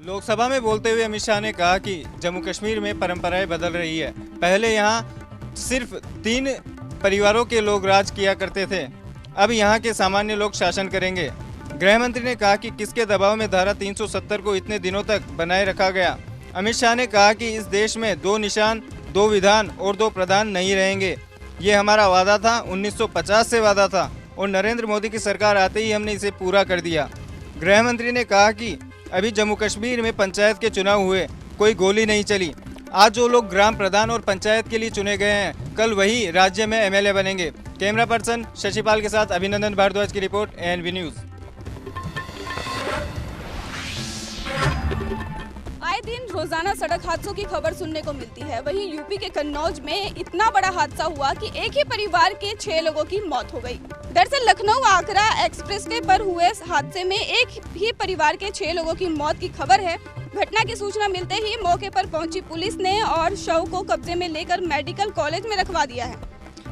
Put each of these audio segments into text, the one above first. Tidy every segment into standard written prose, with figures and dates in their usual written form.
लोकसभा में बोलते हुए अमित शाह ने कहा कि जम्मू कश्मीर में परंपराएं बदल रही है। पहले यहाँ सिर्फ 3 परिवारों के लोग राज किया करते थे, अब यहाँ के सामान्य लोग शासन करेंगे। गृह मंत्री ने कहा कि किसके दबाव में धारा 370 को इतने दिनों तक बनाए रखा गया। अमित शाह ने कहा कि इस देश में 2 निशान, 2 विधान और 2 प्रधान नहीं रहेंगे। ये हमारा वादा था, 1950 से वादा था और नरेंद्र मोदी की सरकार आते ही हमने इसे पूरा कर दिया। गृह मंत्री ने कहा कि अभी जम्मू कश्मीर में पंचायत के चुनाव हुए, कोई गोली नहीं चली। आज जो लोग ग्राम प्रधान और पंचायत के लिए चुने गए हैं, कल वही राज्य में एमएलए बनेंगे। कैमरा पर्सन शशिपाल के साथ अभिनंदन भारद्वाज की रिपोर्ट, एएनबी न्यूज। आए दिन रोजाना सड़क हादसों की खबर सुनने को मिलती है। वहीं यूपी के कन्नौज में इतना बड़ा हादसा हुआ कि एक ही परिवार के 6 लोगों की मौत हो गई। दरअसल लखनऊ आगरा एक्सप्रेसवे पर हुए हादसे में एक ही परिवार के 6 लोगों की मौत की खबर है। घटना की सूचना मिलते ही मौके पर पहुंची पुलिस ने और शव को कब्जे में लेकर मेडिकल कॉलेज में रखवा दिया है।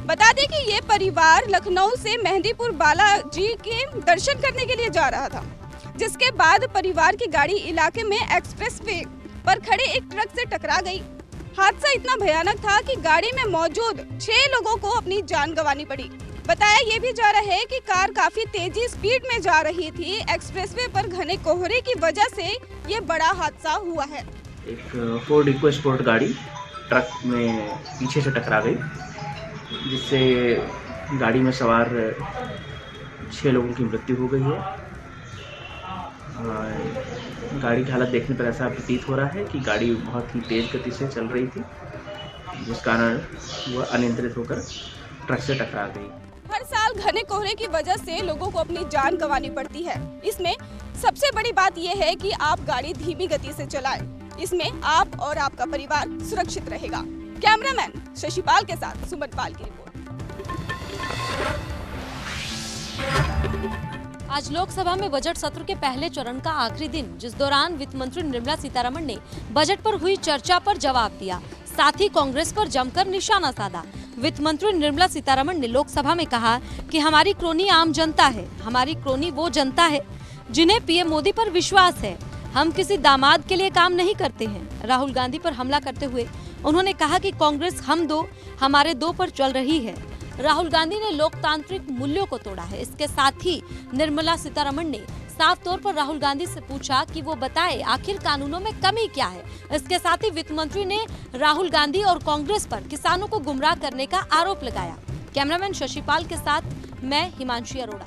बता दें कि ये परिवार लखनऊ से मेहंदीपुर बालाजी के दर्शन करने के लिए जा रहा था, जिसके बाद परिवार की गाड़ी इलाके में एक्सप्रेसवे पर खड़े एक ट्रक से टकरा गई। हादसा इतना भयानक था कि गाड़ी में मौजूद 6 लोगों को अपनी जान गंवानी पड़ी। बताया ये भी जा रहा है कि कार काफी तेजी स्पीड में जा रही थी। एक्सप्रेसवे पर घने कोहरे की वजह से ये बड़ा हादसा हुआ है। एक फोर्ड इको स्पोर्ट गाड़ी ट्रक में पीछे से टकरा गई, जिससे गाड़ी में सवार 6 लोगों की मृत्यु हो गई है। गाड़ी की हालत देखने पर ऐसा प्रतीत हो रहा है कि गाड़ी बहुत ही तेज गति से चल रही थी, जिस कारण वह अनियंत्रित होकर ट्रक से टकरा गई। हर साल घने कोहरे की वजह से लोगों को अपनी जान गंवानी पड़ती है। इसमें सबसे बड़ी बात यह है कि आप गाड़ी धीमी गति से चलाएं। इसमें आप और आपका परिवार सुरक्षित रहेगा। कैमरामैन शशिपाल के साथ सुमन पाल की रिपोर्ट। आज लोकसभा में बजट सत्र के पहले चरण का आखिरी दिन, जिस दौरान वित्त मंत्री निर्मला सीतारमण ने बजट पर हुई चर्चा पर जवाब दिया, साथ ही कांग्रेस पर जमकर निशाना साधा। वित्त मंत्री निर्मला सीतारमण ने लोकसभा में कहा कि हमारी क्रोनी आम जनता है, हमारी क्रोनी वो जनता है जिन्हें पीएम मोदी पर विश्वास है। हम किसी दामाद के लिए काम नहीं करते हैं। राहुल गांधी पर हमला करते हुए उन्होंने कहा कि कांग्रेस हम दो हमारे दो पर चल रही है। राहुल गांधी ने लोकतांत्रिक मूल्यों को तोड़ा है। इसके साथ ही निर्मला सीतारमण ने साफ तौर पर राहुल गांधी से पूछा कि वो बताए आखिर कानूनों में कमी क्या है। इसके साथ ही वित्त मंत्री ने राहुल गांधी और कांग्रेस पर किसानों को गुमराह करने का आरोप लगाया। कैमरामैन शशिपाल के साथ मैं हिमांशी अरोड़ा।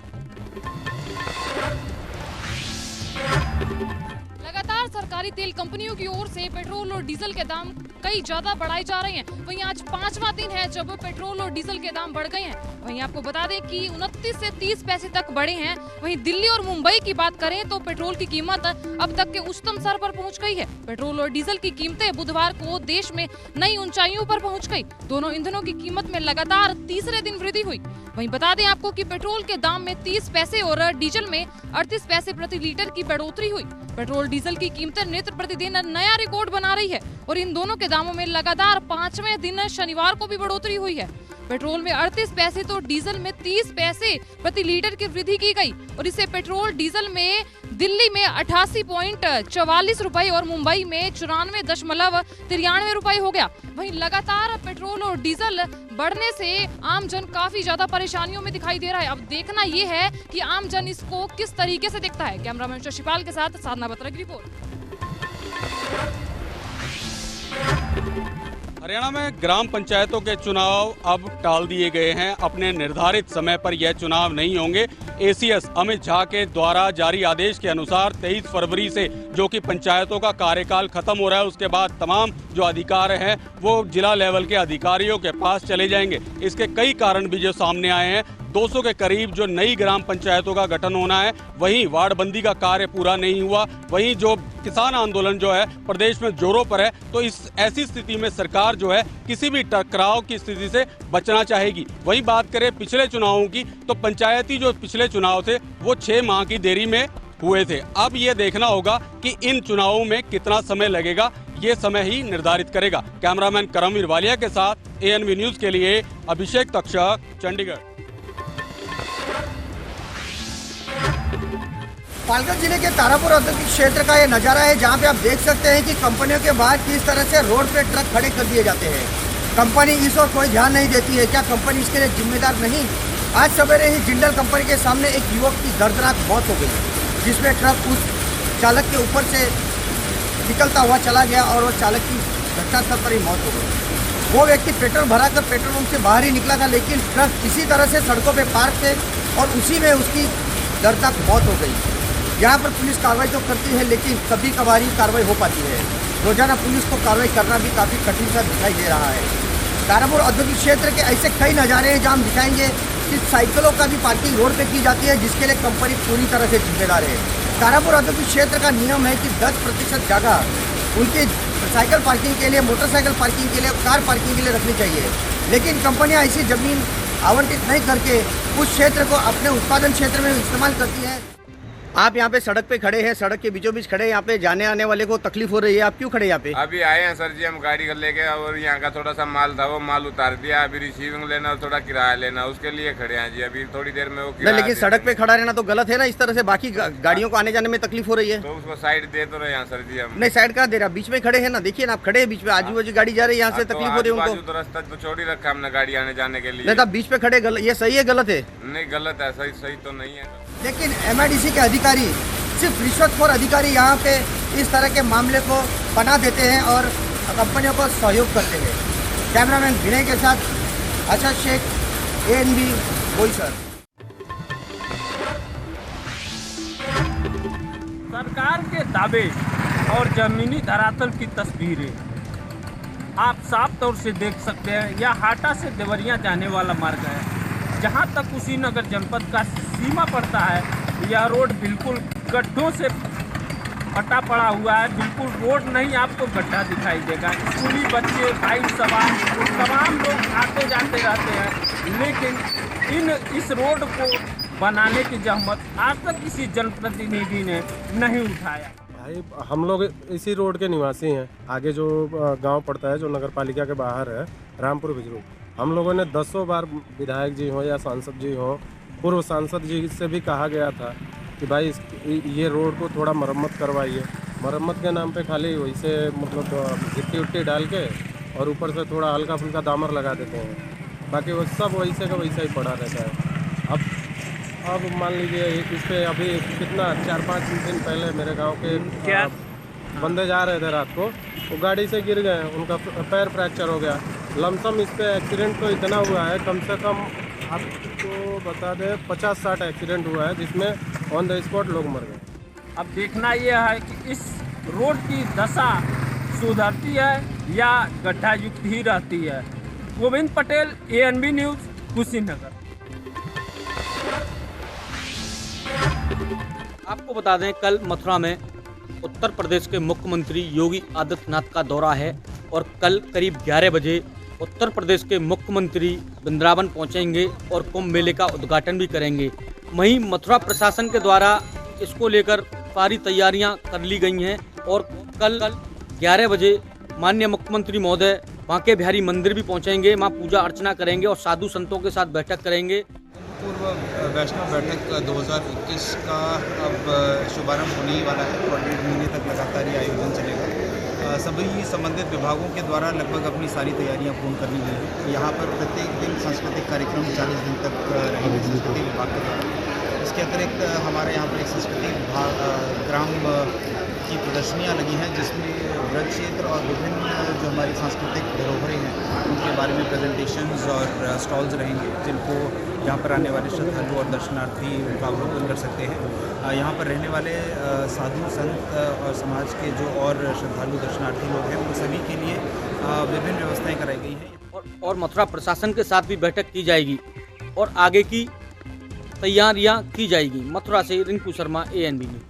लगातार सरकारी तेल कंपनियों की ओर से पेट्रोल और डीजल के दाम कई ज्यादा बढ़ाए जा रहे हैं। वहीं आज 5वां दिन है जब पेट्रोल और डीजल के दाम बढ़ गए हैं। वहीं आपको बता दें कि 29 से 30 पैसे तक बढ़े हैं। वहीं दिल्ली और मुंबई की बात करें तो पेट्रोल की कीमत अब तक के उच्चतम स्तर पर पहुंच गई है। पेट्रोल और डीजल की कीमतें बुधवार को देश में नई ऊंचाइयों पर पहुंच गई। दोनों ईंधनों की कीमत में लगातार तीसरे दिन वृद्धि हुई। वहीं बता दें आपको कि पेट्रोल के दाम में 30 पैसे और डीजल में 38 पैसे प्रति लीटर की बढ़ोतरी हुई। पेट्रोल डीजल की कीमतें नित्य प्रतिदिन नया रिकॉर्ड बना रही है और इन दोनों के दामों में लगातार 5वें दिन शनिवार को भी बढ़ोतरी हुई है। पेट्रोल में 38 पैसे तो डीजल में 30 पैसे प्रति लीटर की वृद्धि की गई और इससे पेट्रोल डीजल में दिल्ली में 88.44 रुपए और मुंबई में 94.93 रुपए हो गया। वहीं लगातार पेट्रोल और डीजल बढ़ने से आम जन काफी ज्यादा परेशानियों में दिखाई दे रहा है। अब देखना ये है कि आम जन इसको किस तरीके से देखता है। कैमरामैन शशिपाल के साथ साधना बत्रा की रिपोर्ट। हरियाणा में ग्राम पंचायतों के चुनाव अब टाल दिए गए हैं। अपने निर्धारित समय पर यह चुनाव नहीं होंगे। एसीएस अमित झा के द्वारा जारी आदेश के अनुसार 23 फरवरी से जो कि पंचायतों का कार्यकाल खत्म हो रहा है, उसके बाद तमाम जो अधिकार हैं वो जिला लेवल के अधिकारियों के पास चले जाएंगे। इसके कई कारण भी जो सामने आए हैं। 200 के करीब जो नई ग्राम पंचायतों का गठन होना है, वहीं वार्डबंदी का कार्य पूरा नहीं हुआ, वहीं जो किसान आंदोलन जो है प्रदेश में जोरों पर है। तो इस ऐसी स्थिति में सरकार जो है किसी भी टकराव की स्थिति से बचना चाहेगी। वहीं बात करें पिछले चुनावों की, तो पंचायती जो पिछले चुनाव थे वो 6 माह की देरी में हुए थे। अब ये देखना होगा कि इन चुनावों में कितना समय लगेगा, ये समय ही निर्धारित करेगा। कैमरामैन करमवीर वालिया के साथ ANV न्यूज के लिए अभिषेक तक्षक, चंडीगढ़। पालघर जिले के तारापुर औद्योगिक क्षेत्र का ये नज़ारा है, जहाँ पे आप देख सकते हैं कि कंपनियों के बाहर किस तरह से रोड पे ट्रक खड़े कर दिए जाते हैं। कंपनी इस ओर कोई ध्यान नहीं देती है। क्या कंपनी इसके लिए जिम्मेदार नहीं? आज सवेरे ही जिंदल कंपनी के सामने एक युवक की दर्दनाक मौत हो गई, जिसमें ट्रक उस चालक के ऊपर से निकलता हुआ चला गया और वो चालक की घटनास्थल पर ही मौत हो गई। वो व्यक्ति पेट्रोल भरा कर पेट्रोल पंप से बाहर ही निकला था, लेकिन ट्रक इसी तरह से सड़कों पे पार्क थे और उसी में उसकी दर्दनाक मौत हो गई। यहाँ पर पुलिस कार्रवाई तो करती है, लेकिन कभी कभार ही कार्रवाई हो पाती है। रोजाना पुलिस को कार्रवाई करना भी काफ़ी कठिन सा दिखाई दे रहा है। तारापुर औद्योगिक क्षेत्र के ऐसे कई नज़ारे हैं जहाँ हम दिखाएंगे कि साइकिलों का भी पार्किंग रोड पे की जाती है, जिसके लिए कंपनी पूरी तरह से जिम्मेदार है। तारापुर औद्योगिक क्षेत्र का नियम है कि 10% जगह उनकी साइकिल पार्किंग के लिए, मोटरसाइकिल पार्किंग के लिए, कार पार्किंग के लिए रखनी चाहिए, लेकिन कंपनियां ऐसी ज़मीन आवंटित नहीं करके उस क्षेत्र को अपने उत्पादन क्षेत्र में इस्तेमाल करती हैं। आप यहाँ पे सड़क पे खड़े हैं, सड़क के बीचों बीच खड़े हैं, यहाँ पे जाने आने वाले को तकलीफ हो रही है, आप क्यों खड़े यहाँ पे? अभी आए हैं सर जी हम गाड़ी कर लेके, और यहाँ का थोड़ा सा माल था वो माल उतार दिया, अभी रिसीविंग लेना और थोड़ा किराया लेना, उसके लिए खड़े हैं जी। अभी थोड़ी देर में वो नहीं, लेकिन सड़क पे खड़ा रहना तो गलत है ना, इस तरह से बाकी गाड़ियों को आने जाने में तकलीफ हो रही है। तो उसको साइड दे तो रहे हैं सर जी हम। नहीं, साइड कहाँ दे रहा, बीच में खड़े हैं ना, देखिए ना आप खड़े हैं बीच में, आजू बाजू गाड़ी जा रही है, यहाँ से तकलीफ हो रही है उनको। तो रास्ता तो छोड़ ही रखा हमने गाड़ी आने जाने के लिए। नहीं, तब बीच पे खड़े, ये सही है गलत है? नहीं गलत है, सही तो नहीं है। लेकिन MIDC के अधिकारी, सिर्फ रिश्वतखोर अधिकारी यहाँ पे इस तरह के मामले को बना देते हैं और कंपनियों को सहयोग करते हैं। कैमरामैन विनय के साथ अशद शेख, ANV बोईसर। सरकार के दावे और जमीनी धरातल की तस्वीरें आप साफ तौर से देख सकते हैं। यह हाटा से देवरिया जाने वाला मार्ग है, जहां तक कुशीनगर जनपद का सीमा पड़ता है। यह रोड बिल्कुल गड्ढों से फटा पड़ा हुआ है, बिल्कुल रोड नहीं, आपको गड्ढा दिखाई देगा। स्कूली बच्चे, बाइक सवार, तमाम लोग आते जाते रहते हैं, लेकिन इस रोड को बनाने की जहमत आज तक किसी जनप्रतिनिधि ने नहीं उठाया। भाई हम लोग इसी रोड के निवासी हैं। आगे जो गांव पड़ता है, जो नगर पालिका के बाहर है, रामपुर बिजरू, हम लोगों ने 10 बार विधायक जी हों या सांसद जी हों, पूर्व सांसद जी से भी कहा गया था कि भाई ये रोड को थोड़ा मरम्मत करवाइए। मरम्मत के नाम पे खाली वैसे मतलब गिट्टी उट्टी डाल के और ऊपर से थोड़ा हल्का फुल्का दामर लगा देते हैं, बाकी वो सब वैसे का वैसा ही पड़ा रहता है। अब मान लीजिए इस पर अभी कितना 4-5 दिन पहले मेरे गांव के बंदे जा रहे थे रात को, वो गाड़ी से गिर गए, उनका पैर फ्रैक्चर हो गया। लमसम इस पे एक्सीडेंट तो इतना हुआ है, कम से कम आपको बता दें 50-60 एक्सीडेंट हुआ है, जिसमें ऑन द स्पॉट लोग मर गए। अब देखना यह है कि इस रोड की दशा सुधरती है या गड्ढा युक्त ही रहती है। Govind Patel, ANV news, Kushinagar. आपको बता दें कल मथुरा में उत्तर प्रदेश के मुख्यमंत्री योगी आदित्यनाथ का दौरा है और कल करीब 11 बजे उत्तर प्रदेश के मुख्यमंत्री वृंदावन पहुंचेंगे और कुंभ मेले का उद्घाटन भी करेंगे। वहीं मथुरा प्रशासन के द्वारा इसको लेकर सारी तैयारियां कर ली गई हैं और कल 11 बजे माननीय मुख्यमंत्री महोदय बांके बिहारी मंदिर भी पहुंचेंगे, वहां पूजा अर्चना करेंगे और साधु संतों के साथ बैठक करेंगे। पूर्व वैष्णव बैठक 2021 का अब शुभारंभ होने ही वाला है और 1.5 महीने तक लगातार ये आयोजन चलेगा। सभी संबंधित विभागों के द्वारा लगभग अपनी सारी तैयारियां पूर्ण कर ली गई हैं। यहाँ पर प्रत्येक दिन सांस्कृतिक कार्यक्रम 40 दिन तक रहेंगे संस्कृति विभाग के द्वारा। इसके अतिरिक्त हमारे यहाँ पर एक संस्कृति ग्राम की प्रदर्शनियाँ लगी हैं, जिसमें ब्रज क्षेत्र और विभिन्न जो हमारी सांस्कृतिक धरोहरें हैं उनके बारे में प्रेजेंटेशंस और स्टॉल्स रहेंगे, जिनको यहाँ पर आने वाले श्रद्धालु और दर्शनार्थी उनका अवलोकन कर सकते हैं। यहाँ पर रहने वाले साधु संत और समाज के जो और श्रद्धालु दर्शनार्थी लोग हैं, उन सभी के लिए विभिन्न व्यवस्थाएं कराई गई हैं। और मथुरा प्रशासन के साथ भी बैठक की जाएगी और आगे की तैयारियां की जाएगी। मथुरा से रिंकू शर्मा, ANB न्यूज।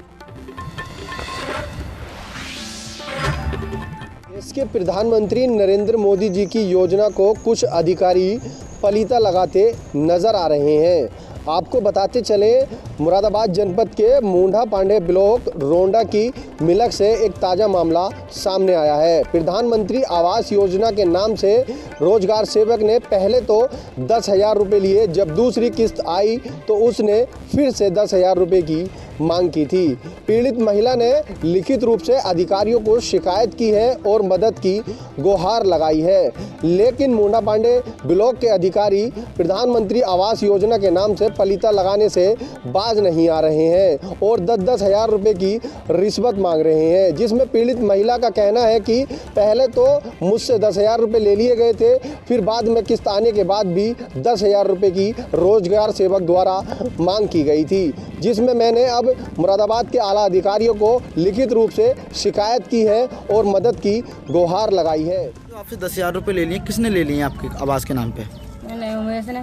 देश के प्रधानमंत्री नरेंद्र मोदी जी की योजना को कुछ अधिकारी पलीता लगाते नजर आ रहे हैं। आपको बताते चले, मुरादाबाद जनपद के मुंडा पांडे ब्लॉक रोंडा की मिलक से एक ताज़ा मामला सामने आया है। प्रधानमंत्री आवास योजना के नाम से रोजगार सेवक ने पहले तो 10,000 रुपये लिए, जब दूसरी किस्त आई तो उसने फिर से 10,000 रुपये की मांग की थी। पीड़ित महिला ने लिखित रूप से अधिकारियों को शिकायत की है और मदद की गुहार लगाई है, लेकिन मुंडा पांडे ब्लॉक के अधिकारी प्रधानमंत्री आवास योजना के नाम से पलीता लगाने से बाज नहीं आ रहे हैं और 10,000 रुपये की रिश्वत मांग रहे हैं, जिसमें पीड़ित महिला का कहना है कि पहले तो मुझसे 10,000 रुपये ले लिए गए थे, फिर बाद में किस्त आने के बाद भी 10,000 रुपये की रोजगार सेवक द्वारा मांग की गई थी, जिसमें मैंने अब मुरादाबाद के आला अधिकारियों को लिखित रूप से शिकायत की है और मदद की गुहार लगाई है। तो आपसे 10,000 रुपये ले लिए, किसने ले लिए आपके आवास के नाम पे? मैंने, उमेश ने।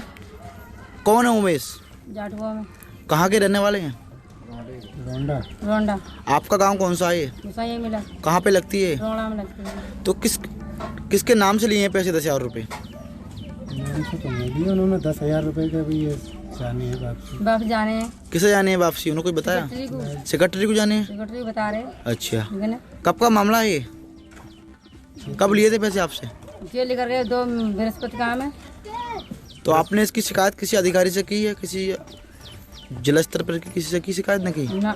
कौन है उमेश? जाटुआ में। कहाँ के रहने वाले हैं? रोंडा। रोंडा। आपका गांव कौन सा है? ये मिला। कहाँ पे लगती है? रोंडा में लगती है। तो किसके नाम से लिए हैं पैसे 10,000 रुपये? उन्होंने 10,000 रुपये का भी ये जाने हैं वापस जाने हैं। किसे जाने हैं वापसी? उन्होंने कोई बताया? सेक्रेटरी को जाने हैं। सेक्रेटरी बता रहे। अच्छा, कब का मामला है ये? कब लिए थे पैसे आपसे? ये लेकर गए 2 बृहस्पति काम है। तो आपने इसकी शिकायत किसी अधिकारी से की है? किसी जिला स्तर पर किसी से की शिकायत नहीं की? ना।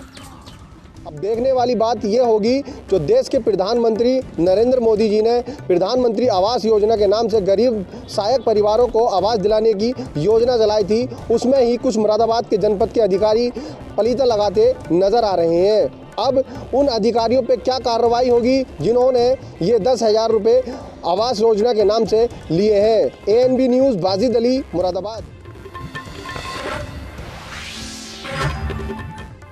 अब देखने वाली बात यह होगी, जो देश के प्रधानमंत्री नरेंद्र मोदी जी ने प्रधानमंत्री आवास योजना के नाम से गरीब सहायक परिवारों को आवास दिलाने की योजना चलाई थी, उसमें ही कुछ मुरादाबाद के जनपद के अधिकारी पलीता लगाते नजर आ रहे हैं। अब उन अधिकारियों पे क्या कार्रवाई होगी जिन्होंने ये 10,000 रुपये आवास योजना के नाम से लिए हैं। ANB news, Bajid Ali, Moradabad.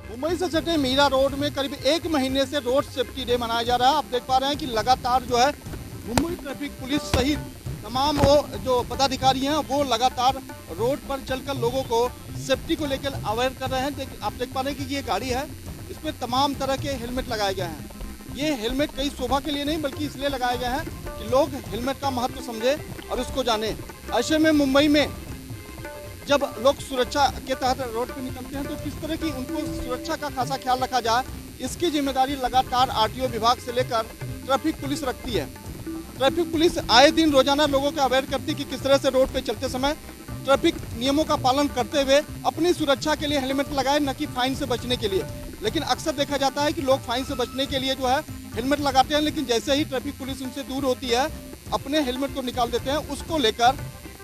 मुंबई से सटे मीरा रोड में करीब 1 महीने से रोड सेफ्टी डे मनाया जा रहा है। आप देख पा रहे हैं कि लगातार जो है मुंबई ट्रैफिक पुलिस सहित तमाम वो जो पदाधिकारी हैं वो लगातार रोड पर चलकर लोगों को सेफ्टी को लेकर अवेयर कर रहे हैं। आप देख पा रहे हैं कि ये गाड़ी है, इसमें तमाम तरह के हेलमेट लगाए गए हैं। ये हेलमेट कई शोभा के लिए नहीं बल्कि इसलिए लगाए गए हैं कि लोग हेलमेट का महत्व समझे और उसको जाने। ऐसे में मुंबई में जब लोग सुरक्षा के तहत रोड पर निकलते हैं तो किस तरह की उनको सुरक्षा का खासा ख्याल रखा जाए, इसकी जिम्मेदारी लगातार RTO विभाग से लेकर ट्रैफिक पुलिस रखती है। ट्रैफिक पुलिस आए दिन रोजाना लोगों को अवेयर करती है कि किस तरह से रोड पे चलते समय ट्रैफिक नियमों का पालन करते हुए अपनी सुरक्षा के लिए हेलमेट लगाए, न कि फाइन से बचने के लिए। लेकिन अक्सर देखा जाता है कि लोग फाइन से बचने के लिए जो है हेलमेट लगाते हैं, लेकिन जैसे ही ट्रैफिक पुलिस उनसे दूर होती है अपने हेलमेट को निकाल देते हैं। उसको लेकर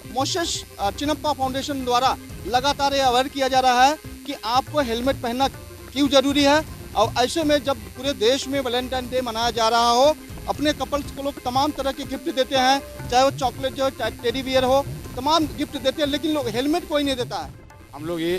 मोशेष चिन्नप्पा फाउंडेशन द्वारा लगातार ये अवेयर किया जा रहा है कि आपको हेलमेट पहनना क्यों जरूरी है। और ऐसे में जब पूरे देश में वैलेंटाइन डे मनाया जा रहा हो, अपने कपल्स को लोग तमाम तरह के गिफ्ट देते हैं, चाहे वो चॉकलेट जो चाहे टेडी बियर हो, तमाम गिफ्ट देते हैं, लेकिन लोग हेलमेट कोई नहीं देता है। हम लोग ये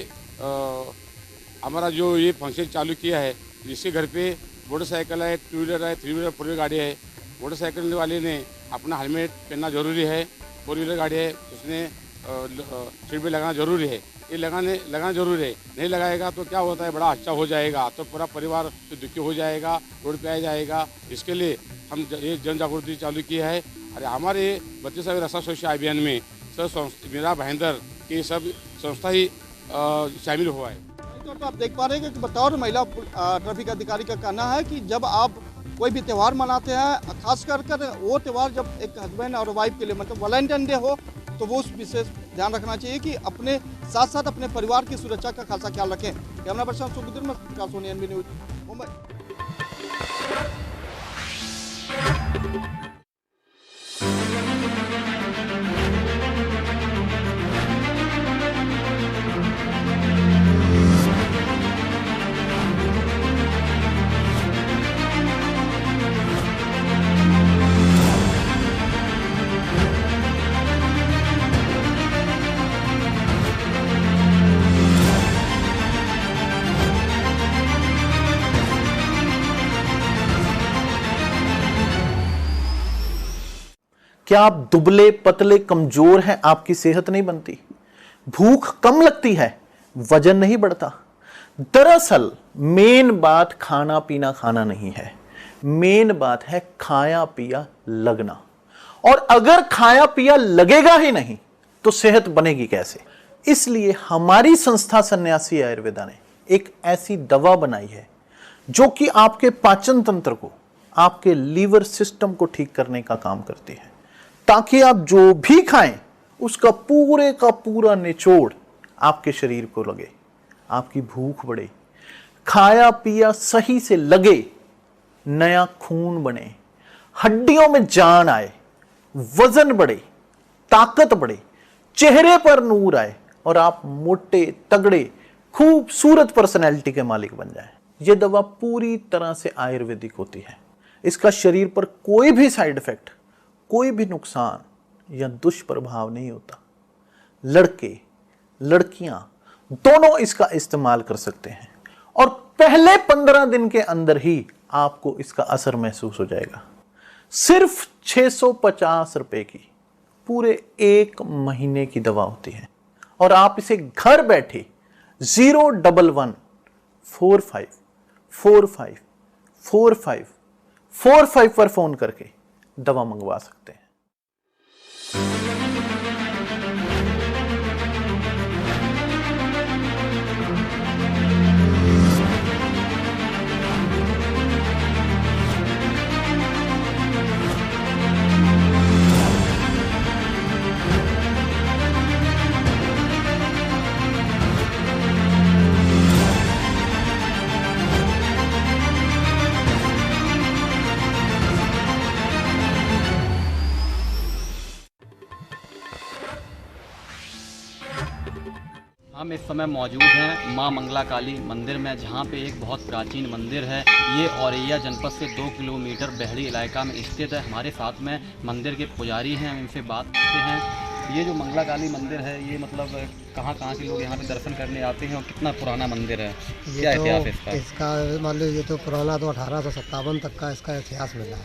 हमारा जो ये फंक्शन चालू किया है, जिसके घर पे मोटरसाइकिल है, 2 व्हीलर है, 3 व्हीलर 4 व्हीलर गाड़ी है, मोटरसाइकिल वाले ने अपना हेलमेट पहनना जरूरी है, 4 व्हीलर गाड़ी है उसने सीट बेल्ट लगाना जरूरी है। ये लगाना जरूरी है, नहीं लगाएगा तो क्या होता है, बड़ा अच्छा हो जाएगा तो पूरा परिवार तो दुखी हो जाएगा, रोड पे आ जाएगा। इसके लिए हम ये जन जागृति चालू किया है। अरे हमारे 32वें रक्षा सुरक्षा अभियान में सब मीरा भाईंदर की सब संस्था ही शामिल हुआ है। तो आप देख पा रहे हैं कि बतौर महिला ट्रैफिक अधिकारी का कहना है कि जब आप कोई भी त्यौहार मनाते हैं, खास कर वो त्यौहार जब एक हस्बैंड और वाइफ के लिए मतलब वैलेंटाइन डे हो, तो वो उस विशेष ध्यान रखना चाहिए कि अपने साथ साथ अपने परिवार की सुरक्षा का खासा ख्याल रखें। कैमरा पर्सन सुखदीर में सोनी ANB न्यूज़ मुंबई। क्या आप दुबले पतले कमजोर हैं, आपकी सेहत नहीं बनती, भूख कम लगती है, वजन नहीं बढ़ता। दरअसल मेन बात खाना पीना खाना नहीं है, मेन बात है खाया पिया लगना। और अगर खाया पिया लगेगा ही नहीं तो सेहत बनेगी कैसे? इसलिए हमारी संस्था सन्यासी आयुर्वेदा ने एक ऐसी दवा बनाई है जो कि आपके पाचन तंत्र को, आपके लीवर सिस्टम को ठीक करने का काम करती है, ताकि आप जो भी खाएं उसका पूरे का पूरा निचोड़ आपके शरीर को लगे, आपकी भूख बढ़े, खाया पिया सही से लगे, नया खून बने, हड्डियों में जान आए, वजन बढ़े, ताकत बढ़े, चेहरे पर नूर आए और आप मोटे तगड़े खूबसूरत पर्सनैलिटी के मालिक बन जाएं। यह दवा पूरी तरह से आयुर्वेदिक होती है। इसका शरीर पर कोई भी साइड इफेक्ट, कोई भी नुकसान या दुष्प्रभाव नहीं होता। लड़के लड़कियां दोनों इसका इस्तेमाल कर सकते हैं और पहले 15 दिन के अंदर ही आपको इसका असर महसूस हो जाएगा। सिर्फ 650 रुपए की पूरे 1 महीने की दवा होती है और आप इसे घर बैठे 01145454545 पर फोन करके दवा मंगवा सकते हैं। हम इस समय मौजूद हैं मां मंगला काली मंदिर में, जहां पे एक बहुत प्राचीन मंदिर है। ये औरैया जनपद से 2 किलोमीटर बहड़ी इलाका में स्थित है। हमारे साथ में मंदिर के पुजारी हैं, हम इनसे बात करते हैं। ये जो मंगला काली मंदिर है, ये मतलब कहाँ के लोग यहाँ पे दर्शन करने आते हैं और कितना पुराना मंदिर है, क्या इतिहास है इसका? इसका मान लो ये तो पुराना तो 1857 तक का इसका इतिहास मिला है।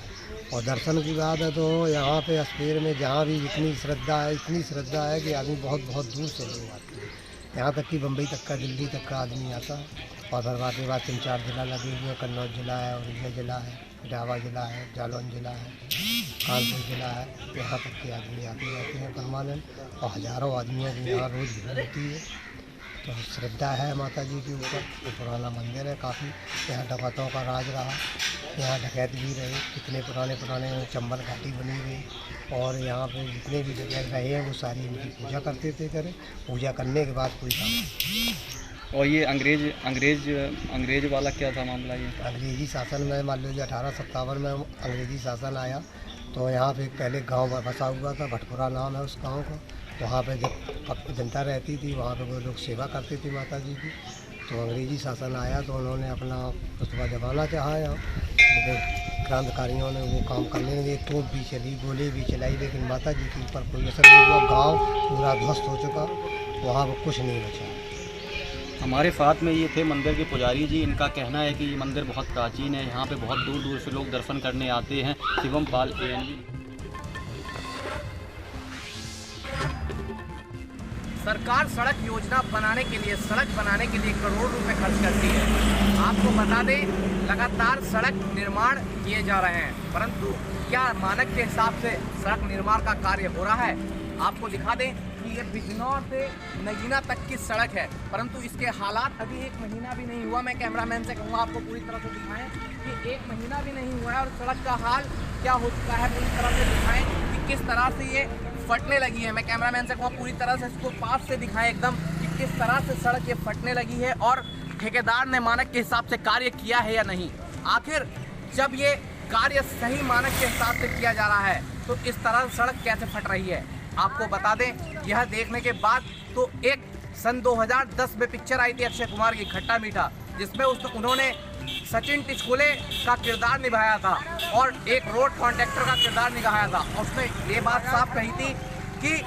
और दर्शन की बात है तो यहाँ पे अजमेर में जहाँ भी इतनी श्रद्धा है कि आदमी बहुत बहुत दूर से लोग आते हैं। यहाँ तक कि बम्बई तक का, दिल्ली तक का आदमी आता है। और फिर बाद में 3-4 जिला लगे हुए हैं। कन्नौज जिला है, औरैया जिला है, इटावा जिला है, जालौन जिला है, कानपुर जिला है। यहाँ तक के आदमी आते रहते हैं परमानेंट और हज़ारों आदमियों की यहाँ रोज़ भीड़ होती है। तो श्रद्धा है माता जी के ऊपर। ये पुराना मंदिर है काफ़ी। यहाँ डकैतों का राज रहा, यहाँ डकैत भी रहे, कितने पुराने चंबल घाटी बनी हुई। और यहाँ पे जितने भी जगह रहे हैं वो सारी इनकी पूजा करते थे। पूजा करने के बाद कोई काम। और ये अंग्रेज वाला क्या था मामला? ये अंग्रेजी शासन में मान लीजिए 1857 में अंग्रेजी शासन आया तो यहाँ पे पहले गांव बसा हुआ था, भटपुरा नाम है उस गांव का। वहाँ पे जब जनता रहती थी वहाँ पे वो लोग सेवा करते थे माता जी की। तो अंग्रेजी शासन आया तो उन्होंने अपना रुतबा जमाना चाहा यहाँ। क्रांतिकारियों ने वो काम करने लगे, तोप भी चली, गोली भी चलाई, लेकिन माता जी के ऊपर कोई असर नहीं हुआ। गाँव पूरा ध्वस्त हो चुका, वहाँ पर कुछ नहीं बचा। हमारे साथ में ये थे मंदिर के पुजारी जी। इनका कहना है कि ये मंदिर बहुत प्राचीन है, यहाँ पे बहुत दूर दूर से लोग दर्शन करने आते हैं। शिवम पाल, ANV। सरकार सड़क योजना बनाने के लिए, सड़क बनाने के लिए करोड़ रुपए खर्च करती है। आपको बता दें, लगातार सड़क निर्माण किए जा रहे हैं, परंतु क्या मानक के हिसाब से सड़क निर्माण का कार्य हो रहा है? आपको दिखा दें कि ये बिजनौर से नगीना तक की सड़क है, परंतु इसके हालात अभी 1 महीना भी नहीं हुआ। मैं कैमरामैन से कहूँगा आपको पूरी तरह से दिखाएं कि 1 महीना भी नहीं हुआ है और सड़क का हाल क्या हो चुका है, पूरी तरह से दिखाएं कि किस तरह से ये फटने लगी है। मैं कैमरामैन से कहूँगा पूरी तरह से इसको पास से दिखाएं एकदम कि किस तरह से सड़क ये फटने लगी है और ठेकेदार ने मानक के हिसाब से कार्य किया है या नहीं। आखिर जब ये कार्य सही मानक के हिसाब से किया जा रहा है तो इस तरह सड़क कैसे फट रही है? आपको बता दें, यह देखने के बाद तो एक सन 2010 में पिक्चर आई थी अक्षय कुमार की खट्टा मीठा, जिसमें उन्होंने सचिन टिचकुले का किरदार निभाया था और एक रोड कॉन्ट्रैक्टर का किरदार निभाया था। उसमें ये बात साफ कही थी कि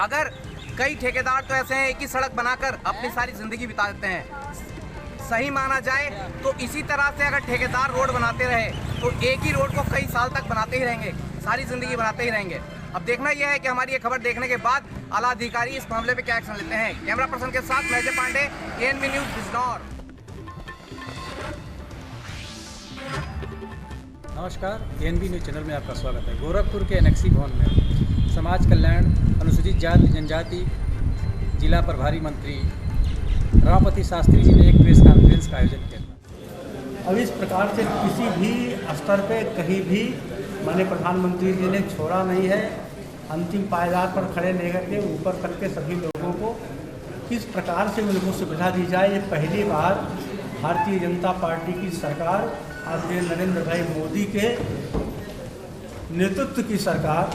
अगर कई ठेकेदार तो ऐसे हैं एक ही सड़क बनाकर अपनी सारी ज़िंदगी बिता देते हैं। सही माना जाए तो इसी तरह से अगर ठेकेदार रोड बनाते रहे तो एक ही रोड को कई साल तक बनाते ही रहेंगे, सारी ज़िंदगी बनाते ही रहेंगे। अब देखना यह है कि हमारी ये खबर देखने के बाद आला अधिकारी इस मामले पे क्या एक्शन लेते हैं। कैमरा पर्सन के साथ मैं अजय पांडे, एएनबी न्यूज बिजनौर। नमस्कार, एएनबी न्यूज चैनल में आपका स्वागत है। गोरखपुर के एनेक्सी भवन में समाज कल्याण अनुसूचित जाति जनजाति जिला प्रभारी मंत्री रमापति शास्त्री जी ने एक प्रेस कॉन्फ्रेंस का आयोजन किया था। अब इस प्रकार से किसी भी स्तर पे कहीं भी माननीय प्रधानमंत्री जी ने छोड़ा नहीं है। अंतिम पायदान पर खड़े लेकर के ऊपर तक के सभी लोगों को किस प्रकार से उनको सुविधा दी जाए, ये पहली बार भारतीय जनता पार्टी की सरकार, आदरणीय नरेंद्र भाई मोदी के नेतृत्व की सरकार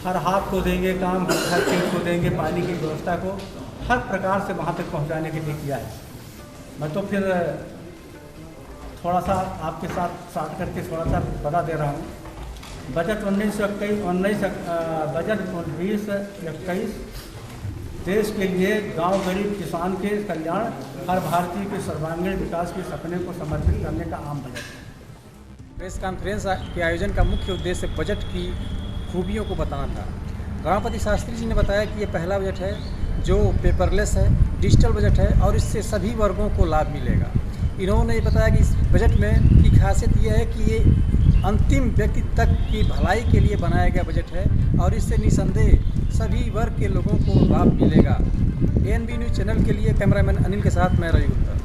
हर हाथ को देंगे काम, हर चीज़ को देंगे, पानी की व्यवस्था को हर प्रकार से वहाँ तक पहुँचाने के लिए किया है। मैं तो फिर थोड़ा सा आपके साथ करके थोड़ा सा बता दे रहा हूँ। बजट 2021 देश के लिए गांव गरीब किसान के कल्याण, हर भारतीय के सर्वांगीण विकास के सपने को समर्पित करने का आम बजट है। प्रेस कॉन्फ्रेंस के आयोजन का मुख्य उद्देश्य बजट की खूबियों को बताना था। रमापति शास्त्री जी ने बताया कि ये पहला बजट है जो पेपरलेस है, डिजिटल बजट है और इससे सभी वर्गों को लाभ मिलेगा। इन्होंने बताया कि इस बजट में की खासियत यह है कि ये अंतिम व्यक्ति तक की भलाई के लिए बनाया गया बजट है और इससे निसंदेह सभी वर्ग के लोगों को लाभ मिलेगा। एएनबी न्यूज चैनल के लिए कैमरामैन अनिल के साथ मैं रवि उत्तर।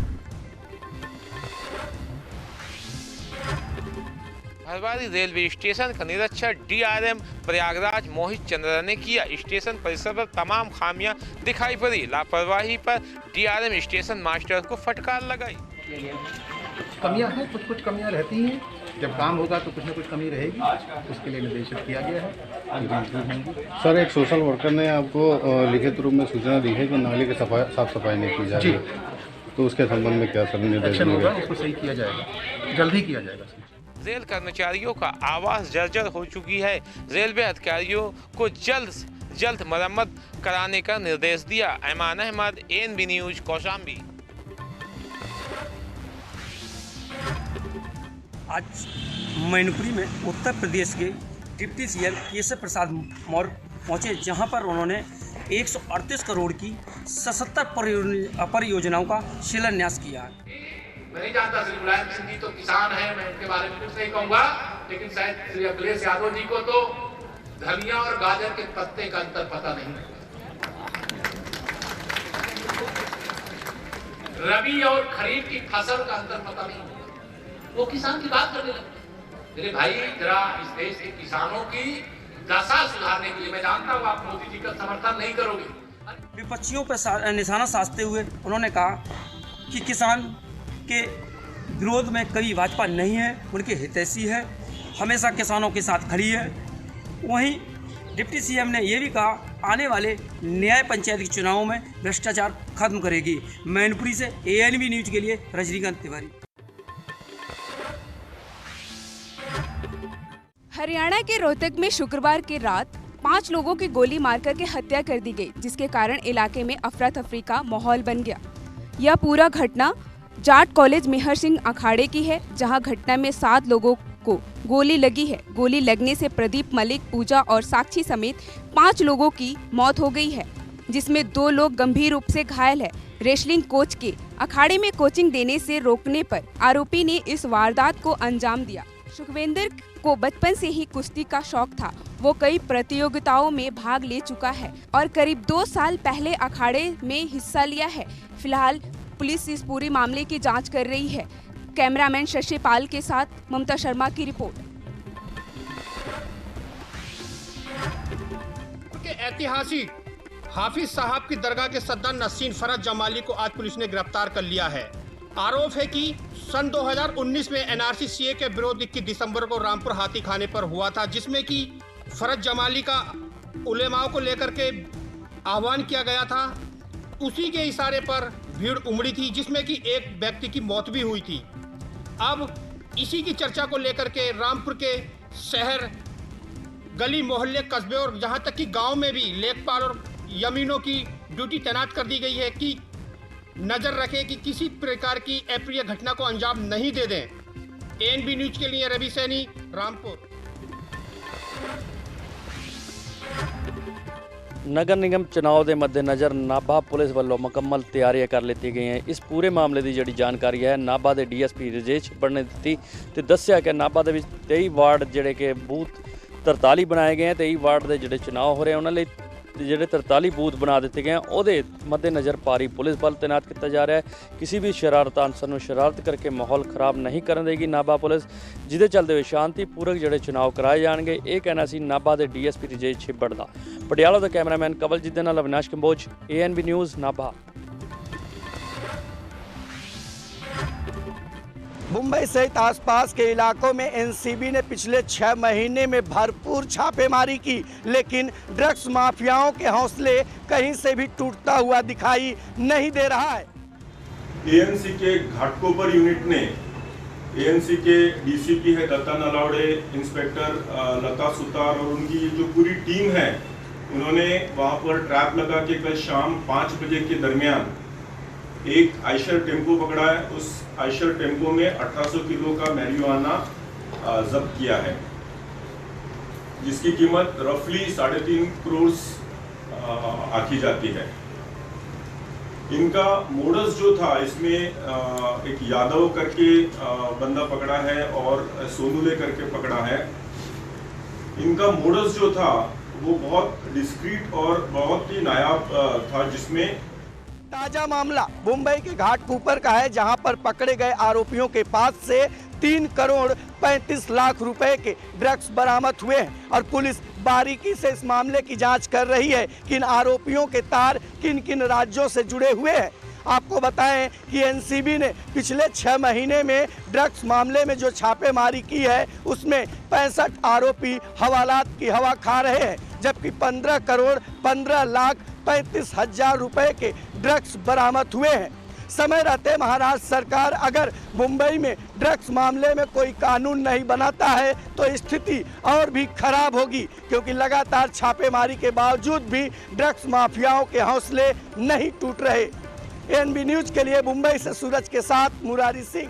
हरवारी रेलवे स्टेशन का निरीक्षण डीआरएम प्रयागराज मोहित चंद्रा ने किया। स्टेशन परिसर पर तमाम खामियां दिखाई पड़ी। लापरवाही पर डीआरएम स्टेशन मास्टर को फटकार लगाई। कमियां हैं, कुछ कमियां रहती हैं। जब काम होगा तो कुछ न कुछ कमी रहेगी, उसके लिए निर्देशित किया गया है। सर, एक सोशल वर्कर ने आपको लिखित रूप में सूचना दी है कि नाले की साफ सफाई नहीं की जा रही है, तो उसके संबंध में क्या सर निर्देश होगा? उसको सही किया जाएगा, जल्द ही किया जाएगा। रेल कर्मचारियों का आवास जर्जर हो चुकी है। रेलवे अधिकारियों को जल्द मरम्मत कराने का निर्देश दिया। Aiman Ahmad, ANB news, Kaushambi. आज मैनपुरी में उत्तर प्रदेश के डिप्टी सीएम केशव प्रसाद मौर्य पहुंचे, जहां पर उन्होंने 138 करोड़ की 77 परियोजनाओं का शिलान्यास किया। मैं नहीं जानता, श्री मुलायम सिंह जी तो किसान हैं, मैं उनके बारे में कुछ नहीं कहूँगा, लेकिन शायद श्री अखिलेश यादव जी को तो धनिया और गाजर के पत्ते का अंतर पता नहीं, रबी और खरीफ की फसल का अंतर पता नहीं, वो किसान की बात करने लगे। मेरे भाई, जरा इस देश के किसानों की दशा सुधारने के लिए, मैं जानता हूँ आप मोदी जी का समर्थन नहीं करोगे। विपक्षियों पर निशाना साधते हुए उन्होंने कहा कि किसान के विरोध में कभी भाजपा नहीं है, उनके हितैषी है, हमेशा किसानों के साथ खड़ी है। वहीं डिप्टी सीएम ने यह भी कहा, आने वाले न्याय पंचायत के चुनावों में भ्रष्टाचार खत्म करेगी। मैनपुरी से एएनबी न्यूज के लिए रजनीकांत तिवारी। हरियाणा के रोहतक में शुक्रवार की रात 5 लोगों की गोली मारकर के हत्या कर दी गई, जिसके कारण इलाके में अफरा तफरी का माहौल बन गया। यह पूरा घटना जाट कॉलेज मेहर सिंह अखाड़े की है, जहां घटना में 7 लोगों को गोली लगी है। गोली लगने से प्रदीप मलिक, पूजा और साक्षी समेत 5 लोगों की मौत हो गई है, जिसमें 2 लोग गंभीर रूप से घायल है। रेसलिंग कोच के अखाड़े में कोचिंग देने से रोकने पर आरोपी ने इस वारदात को अंजाम दिया। सुखविंदर को बचपन से ही कुश्ती का शौक था। वो कई प्रतियोगिताओं में भाग ले चुका है और करीब 2 साल पहले अखाड़े में हिस्सा लिया है। फिलहाल पुलिस इस पूरे मामले की जांच कर रही है। कैमरामैन शशि पाल के साथ ममता शर्मा की रिपोर्ट। ऐतिहासिक हाफिज साहब की दरगाह के सद्दान नसीन फरज जमाली को आज पुलिस ने गिरफ्तार कर लिया है। आरोप है कि सन 2019 में एनआरसी सीए के विरोध 21 दिसंबर को रामपुर हाथी खाने पर हुआ था, जिसमें कि फरज जमाली का उलेमाओं को लेकर के आह्वान किया गया था। उसी के इशारे पर भीड़ उमड़ी थी, जिसमें कि एक व्यक्ति की मौत भी हुई थी। अब इसी की चर्चा को लेकर के रामपुर के शहर, गली मोहल्ले, कस्बे और जहां तक कि गांव में भी लेखपाल और यमीनों की ड्यूटी तैनात कर दी गई है कि नजर रखें कि किसी प्रकार की अप्रिय घटना को अंजाम नहीं दे दें। एएनबी न्यूज के लिए रवि सैनी, रामपुर। ਨਗਰ ਨਿਗਮ ਚੁਣਾव ਦੇ ਮੱਦੇਨਜ਼ਰ ਨਾਭਾ ਪੁਲਿਸ ਵੱਲੋਂ ਮੁਕੰਮਲ ਤਿਆਰੀਆਂ ਕਰ ਲਿੱਤੀ ਗਈਆਂ। ਇਸ ਪੂਰੇ ਮਾਮਲੇ ਦੀ ਜਿਹੜੀ ਜਾਣਕਾਰੀ ਹੈ ਨਾਭਾ ਦੇ ਡੀਐਸਪੀ ਰਜੇਸ਼ ਛਿੱਬੜ ਨੇ ਦਿੱਤੀ ਤੇ ਦੱਸਿਆ ਕਿ ਨਾਭਾ ਦੇ ਵਿੱਚ 23 ਵਾਰਡ ਜਿਹੜੇ ਕਿ ਬੂਥ 43 ਬਣਾਏ ਗਏ ਆ। 23 ਵਾਰਡ ਦੇ ਜਿਹੜੇ ਚੁਣਾव ਹੋ ਰਹੇ ਉਹਨਾਂ ਲਈ ਜਿਹੜੇ 43 ਬੂਥ ਬਣਾ ਦਿੱਤੇ ਗਏ ਉਹਦੇ ਮੱਦੇਨਜ਼ਰ ਭਾਰੀ ਪੁਲਿਸ ਬਲ ਤੈਨਾਤ ਕੀਤਾ ਜਾ ਰਿਹਾ ਹੈ। ਕਿਸੇ ਵੀ ਸ਼ਰਾਰਤ ਅਨਸਰ ਨੂੰ ਸ਼ਰਾਰਤ ਕਰਕੇ ਮਾਹੌਲ ਖਰਾਬ ਨਹੀਂ ਕਰਨ ਦੇਗੀ ਨਾਭਾ ਪੁਲਿਸ, ਜਿਹਦੇ ਚੱਲਦੇ ਹੋਏ ਸ਼ਾਂਤੀਪੂਰਕ ਜਿਹੜੇ ਚੁਣਾव ਕਰਾਏ ਜਾਣਗੇ। ਇਹ ਕਹਿਣਾ ਸੀ ਨਾਭਾ ਦੇ ਡੀਐਸਪੀ ਰਜੇਸ਼ ਛਿੱਬੜ ਦਾ। ਪਟਿਆਲਾ ਦਾ ਕੈਮਰਾਮੈਨ ਕਵਲਜੀਤ ਦੇ ਨਾਲ ਅਵਿਨਾਸ਼ ਕੰਬੋਜ, ANB ਨਿਊਜ਼ ਨਾਭਾ। मुंबई सहित आसपास के इलाकों में एनसीबी ने पिछले 6 महीने में भरपूर छापेमारी की, लेकिन ड्रग्स माफियाओं के हौसले कहीं से भी टूटता हुआ दिखाई नहीं दे रहा है। एएनसी के घाटकोपर यूनिट ने एएनसी के डीसीपी है दत्ता नलावड़े, इंस्पेक्टर लता सुतार और उनकी जो पूरी टीम है, उन्होंने वहाँ पर ट्रैप लगा के कल शाम 5 बजे के दरमियान एक आइशर टेम्पो पकड़ा है। उस आइशर टेम्पो में 1800 किलो का मैरिजुआना जब्त किया है, जिसकी कीमत रफली 3.5 करोड़ आंकी जाती है। इनका मोडस जो था, इसमें एक यादव करके बंदा पकड़ा है और सोनूले करके पकड़ा है। इनका मोडस जो था वो बहुत डिस्क्रीट और बहुत ही नायाब था, जिसमें ताजा मामला मुंबई के घाटकोपर का है, जहां पर पकड़े गए आरोपियों के पास से 3 करोड़ 35 लाख रुपए के ड्रग्स बरामद हुए हैं और पुलिस बारीकी से इस मामले की जांच कर रही है कि इन आरोपियों के तार किन किन राज्यों से जुड़े हुए हैं। आपको बताएं कि एनसीबी ने पिछले 6 महीने में ड्रग्स मामले में जो छापेमारी की है, उसमें 65 आरोपी हवालात की हवा खा रहे हैं, जबकि 15 करोड़ 15 लाख 35 हजार रुपए के ड्रग्स बरामद हुए हैं। समय रहते महाराष्ट्र सरकार अगर मुंबई में ड्रग्स मामले में कोई कानून नहीं बनाता है तो स्थिति और भी खराब होगी, क्योंकि लगातार छापेमारी के बावजूद भी ड्रग्स माफियाओं के हौसले नहीं टूट रहे। ANB न्यूज के लिए मुंबई से सूरज के साथ मुरारी सिंह।